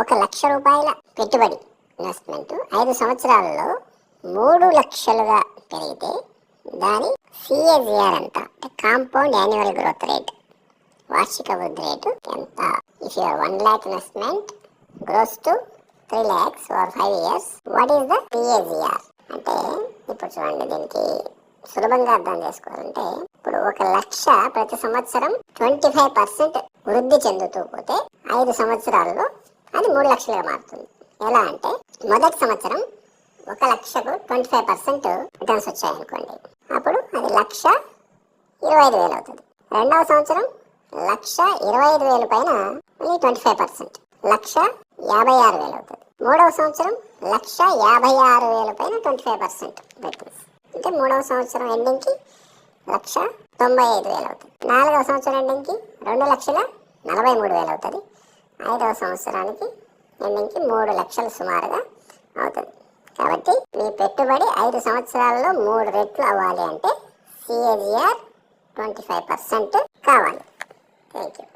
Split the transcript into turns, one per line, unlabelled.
1,00,000 రూపాయల పెట్టుబడి ఇన్వెస్ట్మెంట్ 5 సంవత్సరాలలో 3 లక్షలుగా పెరిగితే దాని CAGR ఎంత, అంటే కాంపౌండ్ యాన్యువల్ గ్రోత్ రేట్, వార్షిక వృద్ధి రేటు ఎంత? If your 1 lakh investment gross to 3 lakhs for 5 years, what is the CAGR? అంటే ఇప్పుడు చూడండి, దీనికి సులభంగా అర్థం చేసుకోవాలంటే, ఇప్పుడు 1,00,000 ప్రతి సంవత్సరం 25% వృద్ధి చెందుతూ పోతే 5 సంవత్సరాల్లో అది 3 లక్షలుగా మారుతుంది. ఎలా అంటే, మొదటి సంవత్సరం 1,00,000కు 25% రిటర్న్స్ వచ్చాయనుకోండి, అప్పుడు అది 1,25,000 అవుతుంది. రెండవ సంవత్సరం 1,25,000 పైన మళ్ళీ 25%, 1,56,000 అవుతుంది. మూడవ సంవత్సరం 1,56,000 పైన 25% రిటర్న్స్, అంటే మూడవ సంవత్సరం ఎండింగ్కి 1,95,000 అవుతుంది. నాలుగవ సంవత్సరం ఎండింగ్కి 2,43,000 అవుతుంది. ఐదవ సంవత్సరానికి ఎండింగ్కి 3 లక్షలు సుమారుగా అవుతుంది. కాబట్టి మీ పెట్టుబడి 5 సంవత్సరాల్లో 3 రెట్లు అవ్వాలి అంటే CAGR 25% కావాలి. Thank you.